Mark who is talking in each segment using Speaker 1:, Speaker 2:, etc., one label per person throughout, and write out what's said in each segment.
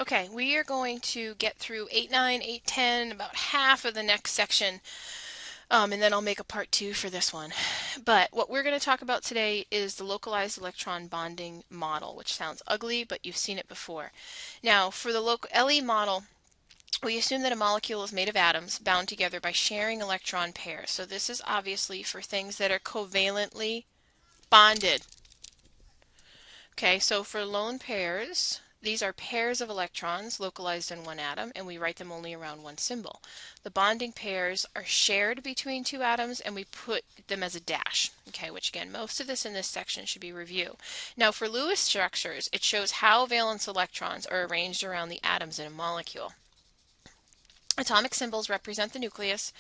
Speaker 1: Okay, we are going to get through 8, 9, 8, 10, about half of the next section, and then I'll make a part 2 for this one. But what we're going to talk about today is the localized electron bonding model, which sounds ugly, but you've seen it before. Now, for the LE model, we assume that a molecule is made of atoms bound together by sharing electron pairs. So this is obviously for things that are covalently bonded. Okay, so for lone pairs, these are pairs of electrons localized in one atom, and we write them only around one symbol. The bonding pairs are shared between two atoms, and we put them as a dash, okay, which again, most of this in this section should be review. Now for Lewis structures, it shows how valence electrons are arranged around the atoms in a molecule. Atomic symbols represent the nucleus,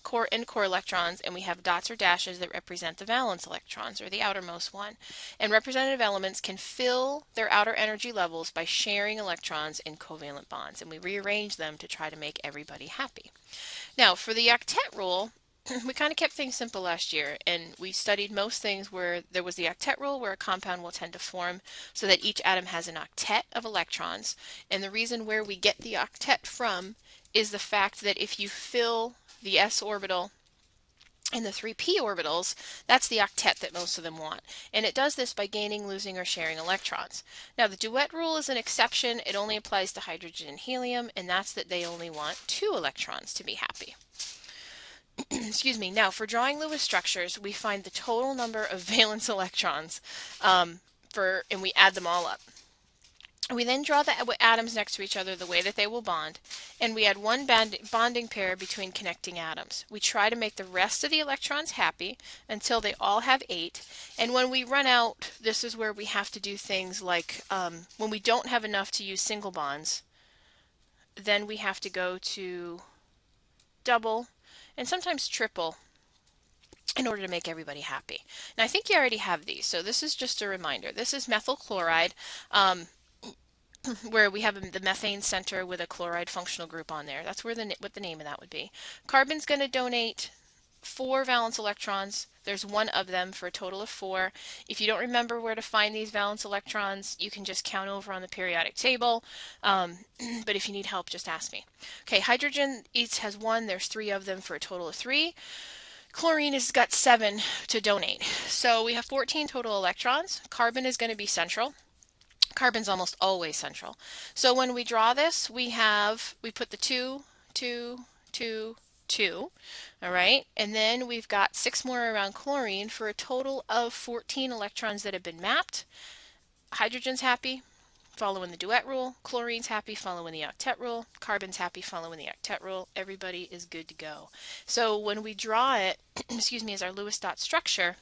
Speaker 1: core and core electrons, and we have dots or dashes that represent the valence electrons, or the outermost one. And representative elements can fill their outer energy levels by sharing electrons in covalent bonds, and we rearrange them to try to make everybody happy. Now, for the octet rule, we kind of kept things simple last year, and we studied most things where there was the octet rule, where a compound will tend to form so that each atom has an octet of electrons. And the reason where we get the octet from is the fact that if you fill the s orbital and the 3p orbitals, that's the octet that most of them want. And it does this by gaining, losing, or sharing electrons. Now the duet rule is an exception. It only applies to hydrogen and helium, and that's that they only want 2 electrons to be happy. Excuse me. Now for drawing Lewis structures, we find the total number of valence electrons and we add them all up. We then draw the atoms next to each other the way that they will bond, and we add one bonding pair between connecting atoms. We try to make the rest of the electrons happy until they all have 8, and when we run out, this is where we have to do things like when we don't have enough to use single bonds, then we have to go to double and sometimes triple in order to make everybody happy. Now I think you already have these, so this is just a reminder. This is methyl chloride. Where we have the methane center with a chloride functional group on there. That's where what the name of that would be. Carbon's going to donate 4 valence electrons. There's 1 of them for a total of 4. If you don't remember where to find these valence electrons, you can just count over on the periodic table. But if you need help, just ask me. Okay, hydrogen each has 1. There's 3 of them for a total of 3. Chlorine has got 7 to donate. So we have 14 total electrons. Carbon is going to be central. Carbon's almost always central. So when we draw this, we put the 2, 2, 2, 2, all right? And then we've got 6 more around chlorine for a total of 14 electrons that have been mapped. Hydrogen's happy, following the duet rule. Chlorine's happy, following the octet rule. Carbon's happy, following the octet rule. Everybody is good to go. So when we draw it, excuse me, as our Lewis dot structure,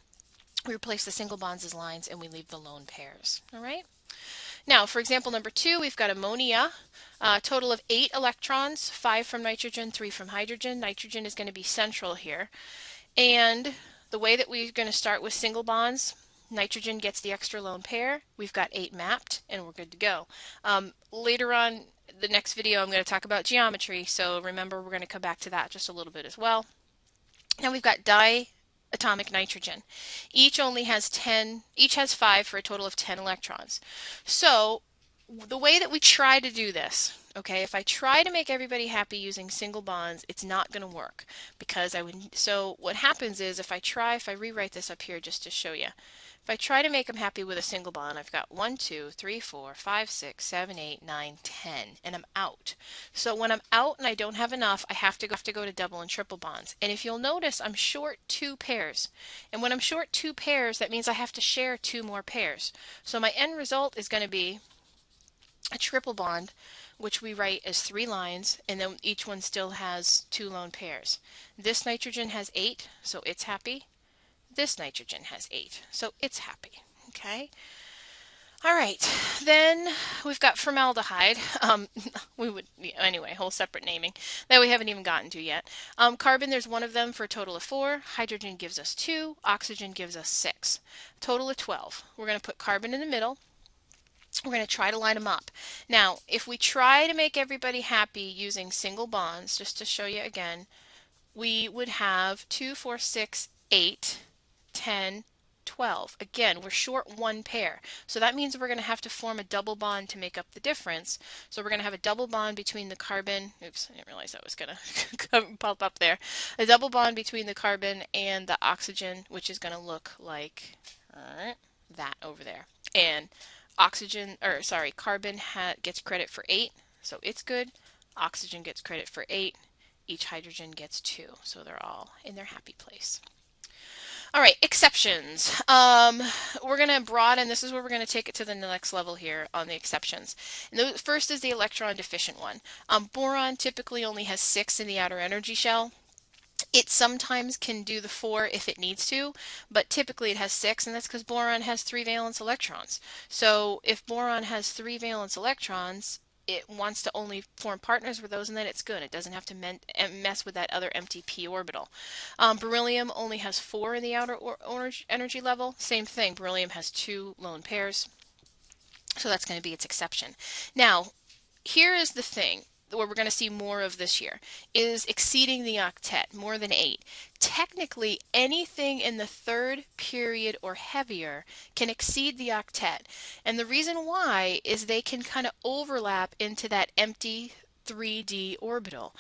Speaker 1: we replace the single bonds as lines and we leave the lone pairs, all right? Now, for example number 2, we've got ammonia, a total of 8 electrons, 5 from nitrogen, 3 from hydrogen. Nitrogen is going to be central here. And the way that we're going to start with single bonds, nitrogen gets the extra lone pair. We've got 8 mapped, and we're good to go. Later on, the next video, I'm going to talk about geometry, so remember we're going to come back to that just a little bit as well. Now we've got diatomic nitrogen. Each has 5 for a total of 10 electrons. So the way that we try to do this, okay, if I try to make everybody happy using single bonds, it's not going to work because so what happens is if I rewrite this up here just to show you, if I try to make them happy with a single bond, I've got 1, 2, 3, 4, 5, 6, 7, 8, 9, 10, and I'm out. So when I'm out and I don't have enough, I have to go to double and triple bonds. And if you'll notice, I'm short 2 pairs. And when I'm short 2 pairs, that means I have to share 2 more pairs. So my end result is going to be a triple bond, which we write as 3 lines, and then each one still has 2 lone pairs. This nitrogen has 8, so it's happy. This nitrogen has 8, so it's happy. Okay. All right, then we've got formaldehyde. Anyway, whole separate naming that we haven't even gotten to yet. Carbon, there's 1 of them for a total of 4. Hydrogen gives us 2. Oxygen gives us 6. Total of 12. We're going to put carbon in the middle. We're going to try to line them up. Now, if we try to make everybody happy using single bonds, just to show you again, we would have 2, 4, 6, 8, 10, 12. Again, we're short one pair. So that means we're going to have to form a double bond to make up the difference. So we're going to have a double bond between the carbon, oops, I didn't realize that was going to pop up there. A double bond between the carbon and the oxygen, which is going to look like that over there. And carbon gets credit for 8, so it's good. Oxygen gets credit for 8. Each hydrogen gets 2, so they're all in their happy place. All right, exceptions. We're going to broaden, this is where we're going to take it to the next level here on the exceptions. And the first is the electron deficient one. Boron typically only has 6 in the outer energy shell. It sometimes can do the 4 if it needs to, but typically it has 6, and that's because boron has 3 valence electrons. So if boron has 3 valence electrons, it wants to only form partners with those, and then it's good. It doesn't have to mess with that other empty p orbital. Beryllium only has 4 in the outer energy level. Same thing, beryllium has 2 lone pairs, so that's going to be its exception. Now, here is the thing where we're going to see more of this year, is exceeding the octet, more than 8. Technically, anything in the third period or heavier can exceed the octet. And the reason why is they can kind of overlap into that empty 3D orbital.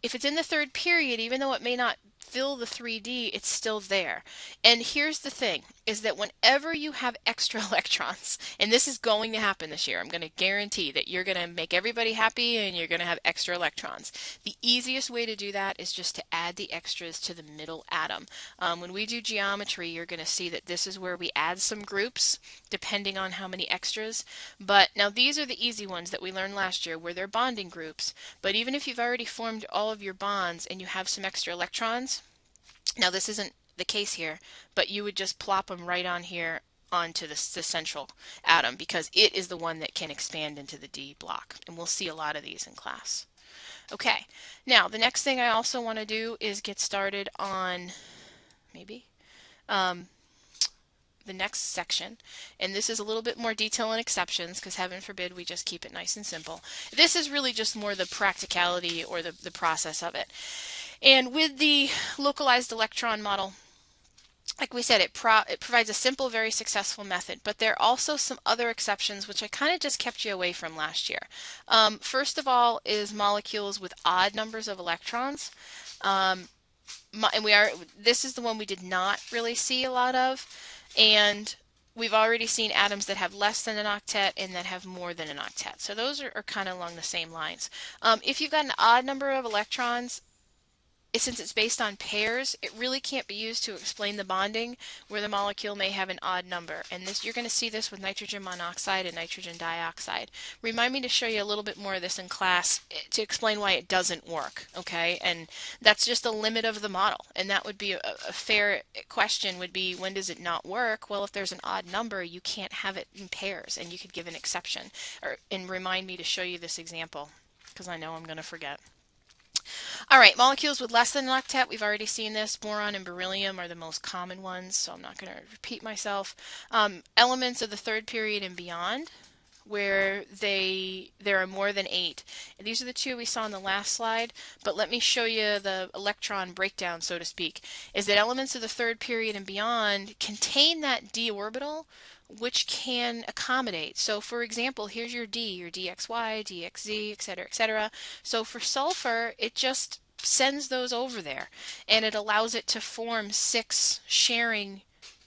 Speaker 1: If it's in the third period, even though it may not fill the 3D, it's still there. And here's the thing, is that whenever you have extra electrons, and this is going to happen this year, I'm going to guarantee that you're going to make everybody happy and you're going to have extra electrons. The easiest way to do that is just to add the extras to the middle atom. When we do geometry, you're going to see that this is where we add some groups depending on how many extras. But now these are the easy ones that we learned last year where they're bonding groups. But even if you've already formed all of your bonds and you have some extra electrons, now this isn't the case here, but you would just plop them right on here onto the central atom because it is the one that can expand into the D block. And we'll see a lot of these in class. Okay, now the next thing I also want to do is get started on the next section, and this is a little bit more detail and exceptions because heaven forbid we just keep it nice and simple. This is really just more the practicality or the process of it. And with the localized electron model, like we said, it provides a simple, very successful method, but there are also some other exceptions which I kind of just kept you away from last year. First of all is molecules with odd numbers of electrons. And this is the one we did not really see a lot of, and we've already seen atoms that have less than an octet and that have more than an octet. So those are kind of along the same lines. If you've got an odd number of electrons, since it's based on pairs, it really can't be used to explain the bonding where the molecule may have an odd number. And this, you're going to see this with nitrogen monoxide and nitrogen dioxide. Remind me to show you a little bit more of this in class to explain why it doesn't work, okay? And that's just a limit of the model. And that would be a fair question would be, when does it not work? Well, if there's an odd number, you can't have it in pairs, and you could give an exception. And remind me to show you this example, because I know I'm going to forget. All right, molecules with less than an octet, we've already seen this. Boron and beryllium are the most common ones, so I'm not going to repeat myself. Elements of the third period and beyond, where there are more than 8. And these are the 2 we saw in the last slide, but let me show you the electron breakdown, so to speak, is that elements of the third period and beyond contain that d orbital, which can accommodate. So for example, here's your dxy, dxz, etc., etc. So for sulfur, it just sends those over there, and it allows it to form 6 sharing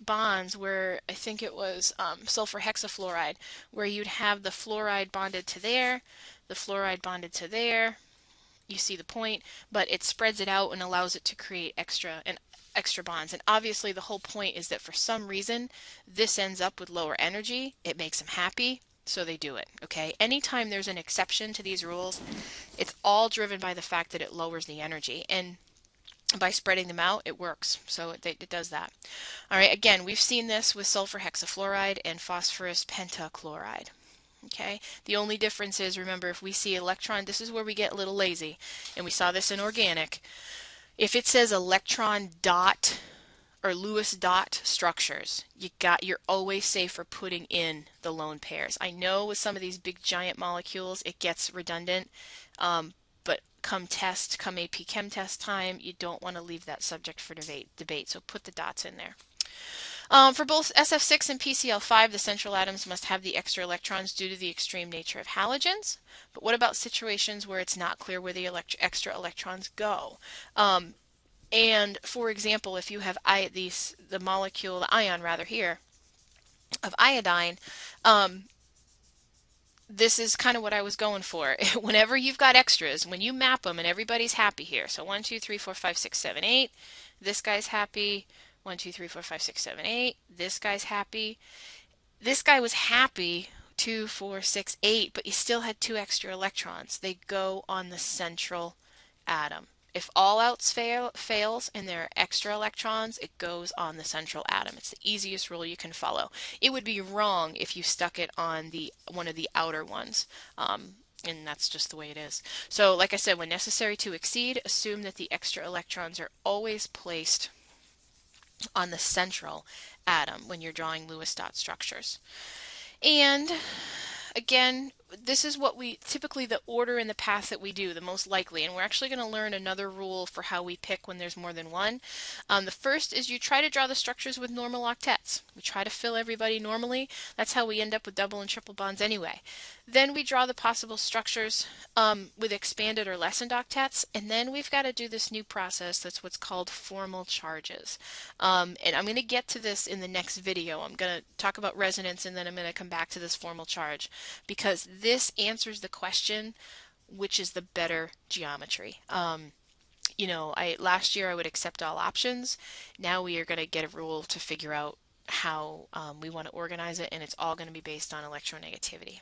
Speaker 1: bonds where I think it was sulfur hexafluoride, where you'd have the fluoride bonded to there, the fluoride bonded to there. You see the point, but it spreads it out and allows it to create extra bonds. And obviously the whole point is that for some reason this ends up with lower energy. It makes them happy, so they do it. Okay, anytime there's an exception to these rules, it's all driven by the fact that it lowers the energy, and by spreading them out it works. So it does that. All right, again, we've seen this with sulfur hexafluoride and phosphorus pentachloride. Okay, the only difference is, remember, if we see electron, this is where we get a little lazy, and we saw this in organic. If it says electron dot or Lewis dot structures, you're always safe for putting in the lone pairs. I know with some of these big giant molecules it gets redundant, but come AP Chem test time, you don't want to leave that subject for debate, so put the dots in there. For both SF6 and PCl5, the central atoms must have the extra electrons due to the extreme nature of halogens. But what about situations where it's not clear where the extra electrons go? And for example, if you have the molecule, the ion rather here, of iodine, this is kind of what I was going for. Whenever you've got extras, when you map them and everybody's happy here. So 1, 2, 3, 4, 5, 6, 7, 8. This guy's happy. 1, 2, 3, 4, 5, 6, 7, 8. This guy's happy. This guy was happy. 2, 4, 6, 8, but you still had 2 extra electrons. They go on the central atom. If all else fails and there are extra electrons, it goes on the central atom. It's the easiest rule you can follow. It would be wrong if you stuck it on one of the outer ones. And that's just the way it is. So like I said, when necessary to exceed, assume that the extra electrons are always placed on the central atom when you're drawing Lewis dot structures. And again, this is what we typically the order and the path that we do, the most likely. And we're actually going to learn another rule for how we pick when there's more than one. The first is you try to draw the structures with normal octets. We try to fill everybody normally. That's how we end up with double and triple bonds anyway. Then we draw the possible structures with expanded or lessened octets. And then we've got to do this new process that's what's called formal charges. And I'm going to get to this in the next video. I'm going to talk about resonance and then I'm going to come back to this formal charge because this answers the question, which is the better geometry. Last year I would accept all options. Now we are going to get a rule to figure out how we want to organize it, and it's all going to be based on electronegativity.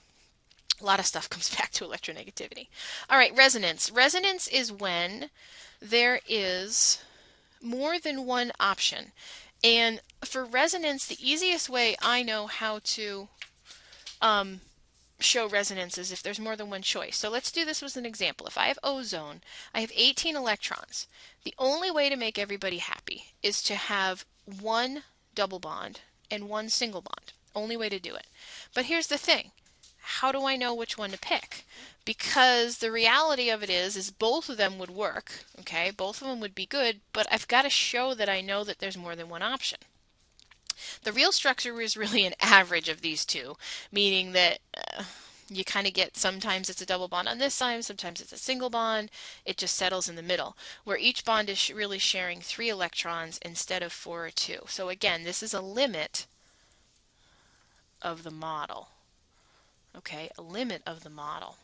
Speaker 1: A lot of stuff comes back to electronegativity. All right, resonance. Resonance is when there is more than one option. And for resonance, the easiest way I know how to show resonance is if there's more than one choice. So let's do this as an example. If I have ozone, I have 18 electrons. The only way to make everybody happy is to have one double bond and one single bond. Only way to do it. But here's the thing. How do I know which one to pick? Because the reality of it is both of them would work, okay? Both of them would be good, but I've got to show that I know that there's more than one option. The real structure is really an average of these two, meaning that you kind of get sometimes it's a double bond on this side, sometimes it's a single bond. It just settles in the middle, where each bond is really sharing 3 electrons instead of 4 or 2. So again, this is a limit of the model. Okay, a limit of the model.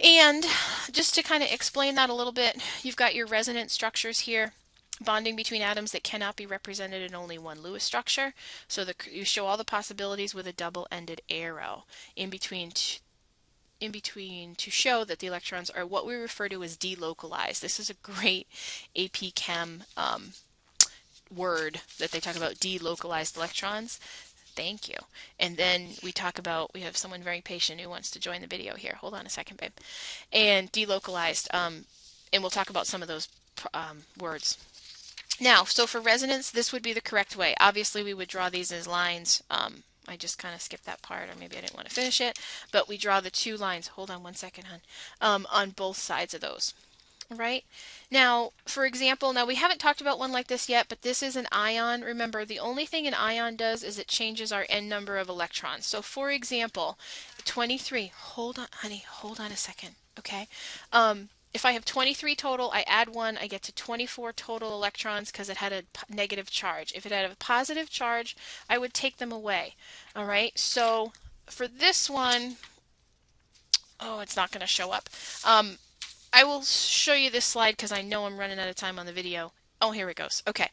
Speaker 1: And just to kind of explain that a little bit, you've got your resonance structures here. Bonding between atoms that cannot be represented in only one Lewis structure. So you show all the possibilities with a double-ended arrow in between to show that the electrons are what we refer to as delocalized. This is a great AP Chem word that they talk about, delocalized electrons. Thank you. And then we have someone very patient who wants to join the video here. Hold on a second, babe. And delocalized, and we'll talk about some of those words. Now, so for resonance, this would be the correct way. Obviously, we would draw these as lines. I just kind of skipped that part, or maybe I didn't want to finish it. But we draw the 2 lines. Hold on one second, hon. On both sides of those. All right. Now, for example, we haven't talked about one like this yet, but this is an ion. Remember, the only thing an ion does is it changes our n number of electrons. So, for example, 23. Hold on, honey. Hold on a second. Okay. If I have 23 total, I add 1, I get to 24 total electrons because it had a negative charge. If it had a positive charge, I would take them away. All right, so for this one, it's not going to show up. I will show you this slide because I know I'm running out of time on the video. Oh, here it goes. Okay.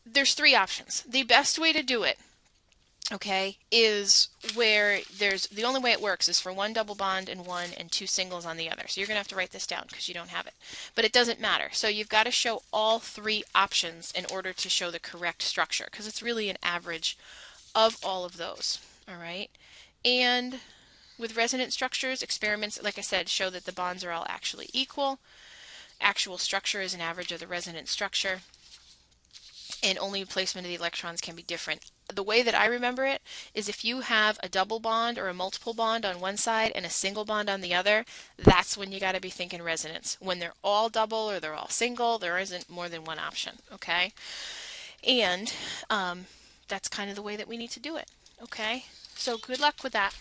Speaker 1: There's 3 options. The best way to do it, okay, is where the only way it works is for 1 double bond in one and 2 singles on the other. So you're going to have to write this down because you don't have it. But it doesn't matter. So you've got to show all 3 options in order to show the correct structure because it's really an average of all of those. All right. And with resonance structures, experiments, like I said, show that the bonds are all actually equal. Actual structure is an average of the resonance structure. And only placement of the electrons can be different. The way that I remember it is if you have a double bond or a multiple bond on one side and a single bond on the other, that's when you got to be thinking resonance. When they're all double or they're all single, there isn't more than one option, okay? And that's kind of the way that we need to do it. Okay, so good luck with that.